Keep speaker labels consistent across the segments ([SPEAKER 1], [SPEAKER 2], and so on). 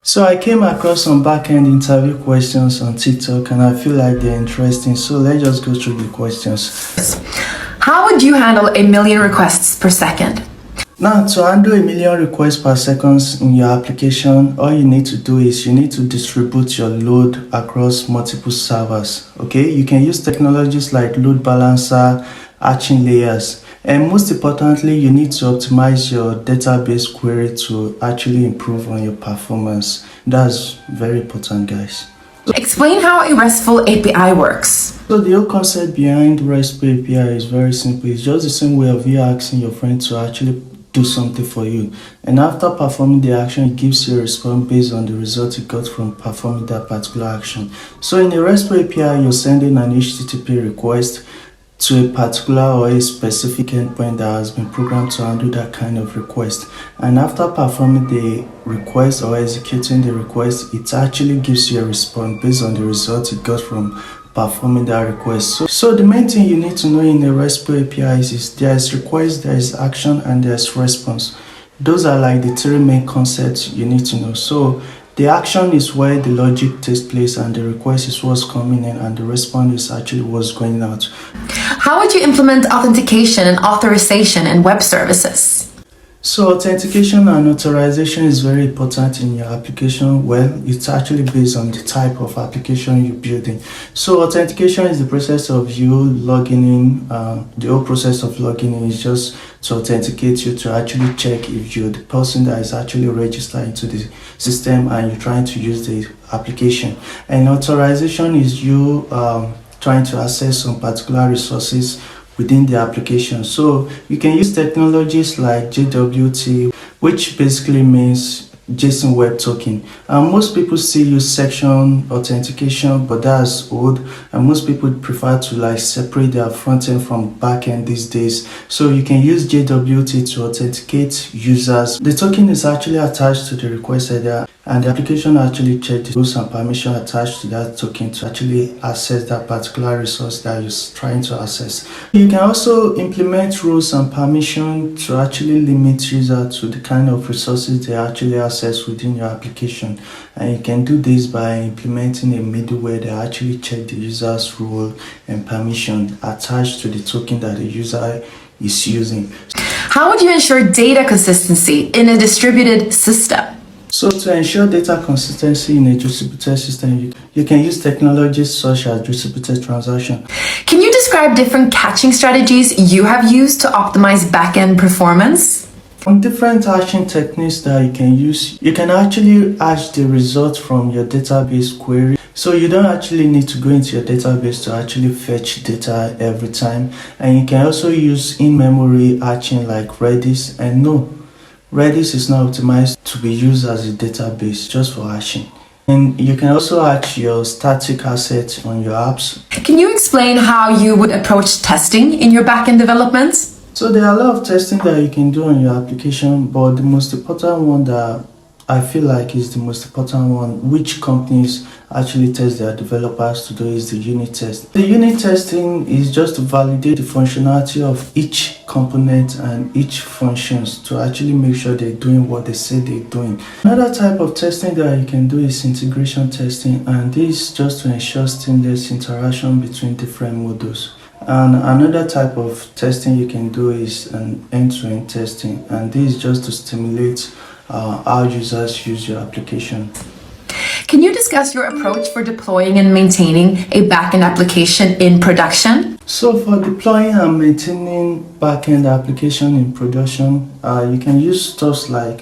[SPEAKER 1] So I came across some backend interview questions on TikTok and I feel like they're interesting. So let's just go through the questions.
[SPEAKER 2] How would you handle 1,000,000 requests per second?
[SPEAKER 1] Now, to handle 1,000,000 requests per second in your application, all you need to do is you need to distribute your load across multiple servers. Okay, you can use technologies like load balancer, hatching layers, and most importantly, you need to optimize your database query to actually improve on your performance. That's very important, guys.
[SPEAKER 2] Explain how a RESTful API works.
[SPEAKER 1] So the whole concept behind RESTful API is very simple. It's just the same way of you asking your friend to actually do something for you, and after performing the action, it gives you a response based on the result you got from performing that particular action. So in the RESTful API, you're sending an HTTP request to a particular or a specific endpoint that has been programmed to handle that kind of request, and after performing the request or executing the request, it actually gives you a response based on the result you got from performing that request. So the main thing you need to know in a RESTful API is there is request, there is action, and there's response. Those are like the three main concepts you need to know. So the action is where the logic takes place, and the request is what's coming in, and the response is actually what's going out.
[SPEAKER 2] How would you implement authentication and authorization in web services?
[SPEAKER 1] So authentication and authorization is very important in your application. Well, it's actually based on the type of application you're building. So authentication is the process of you logging in. The whole process of logging in is just to authenticate you, to actually check if you're the person that is actually registered into the system and you're trying to use the application. And authorization is you trying to access some particular resources within the application. So you can use technologies like JWT, which basically means JSON Web Token. And most people still use section authentication, but that's old. And most people prefer to like separate their front end from back end these days. So you can use JWT to authenticate users. The token is actually attached to the request header, and the application actually checks the rules and permission attached to that token to actually access that particular resource that you're trying to access. You can also implement rules and permission to actually limit users to the kind of resources they actually access within your application. And you can do this by implementing a middleware that actually check the user's role and permission attached to the token that the user is using.
[SPEAKER 2] How would you ensure data consistency in a distributed system?
[SPEAKER 1] So to ensure data consistency in a distributed system, you can use technologies such as distributed transaction.
[SPEAKER 2] Can you describe different caching strategies you have used to optimize backend performance?
[SPEAKER 1] From different hashing techniques that you can use, you can actually hash the results from your database query. So you don't actually need to go into your database to actually fetch data every time. And you can also use in-memory hashing like Redis. And no, Redis is not optimized to be used as a database, just for hashing. And you can also hash your static assets on your apps.
[SPEAKER 2] Can you explain how you would approach testing in your backend development?
[SPEAKER 1] So there are a lot of testing that you can do on your application, but the most important one that I feel like is the most important one, which companies actually test their developers to do, is the unit test. The unit testing is just to validate the functionality of each component and each functions to actually make sure they're doing what they say they're doing. Another type of testing that you can do is integration testing, and this is just to ensure seamless interaction between different modules. And another type of testing you can do is an end-to-end testing, and this is just to stimulate how users use your application.
[SPEAKER 2] Can you discuss your approach for deploying and maintaining a backend application in production?
[SPEAKER 1] So for deploying and maintaining backend application in production, you can use stuff like,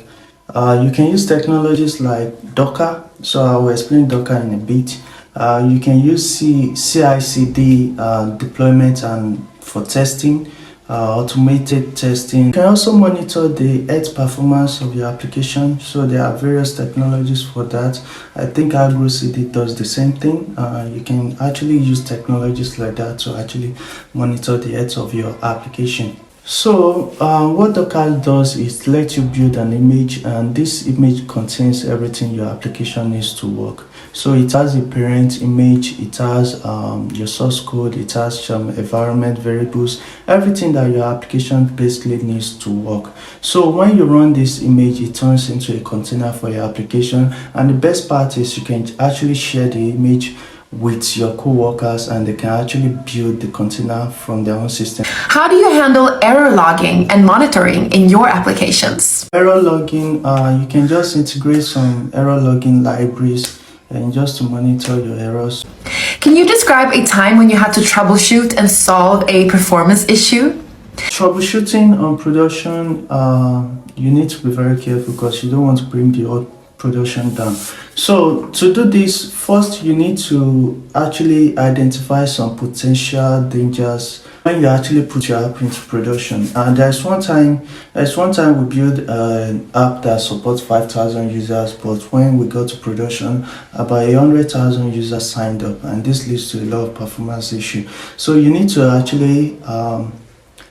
[SPEAKER 1] you can use technologies like Docker. So I will explain Docker in a bit. You can use CI/CD deployment and for testing. Automated testing. You can also monitor the health performance of your application. So there are various technologies for that. I think Argo CD does the same thing. You can actually use technologies like that to actually monitor the health of your application. So what Docker does is let you build an image, and this image contains everything your application needs to work. So it has a parent image, it has your source code, it has some environment variables, everything that your application basically needs to work. So when you run this image, it turns into a container for your application, and the best part is you can actually share the image with your co-workers, and they can actually build the container from their own system.
[SPEAKER 2] How do you handle error logging and monitoring in your applications?
[SPEAKER 1] Error logging, you can just integrate some error logging libraries and just to monitor your errors.
[SPEAKER 2] Can you describe a time when you had to troubleshoot and solve a performance issue?
[SPEAKER 1] Troubleshooting on production, you need to be very careful because you don't want to bring the whole production down. So to do this, first you need to actually identify some potential dangers when you actually put your app into production. And there's one time we built an app that supports 5,000 users, but when we got to production, about 100,000 users signed up, and this leads to a lot of performance issue. So you need to actually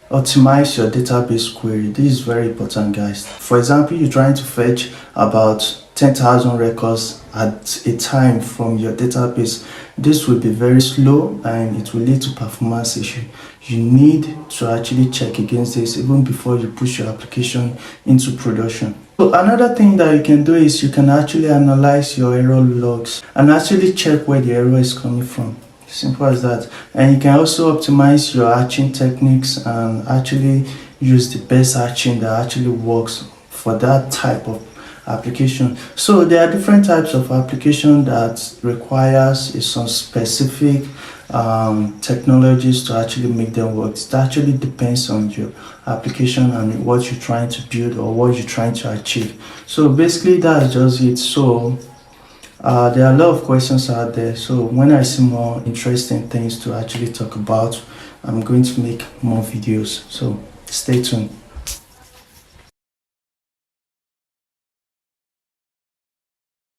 [SPEAKER 1] optimize your database query. This is very important, guys. For example, you're trying to fetch about 10,000 records at a time from your database. This will be very slow and it will lead to performance issue. You need to actually check against this even before you push your application into production. So another thing that you can do is you can actually analyze your error logs and actually check where the error is coming from. Simple as that. And you can also optimize your hatching techniques and actually use the best hatching that actually works for that type of application. So there are different types of application that requires some specific technologies to actually make them work. It actually depends on your application and what you're trying to build or what you're trying to achieve. So basically that's just it. So there are a lot of questions out there, so when I see more interesting things to actually talk about, I'm going to make more videos, so stay tuned.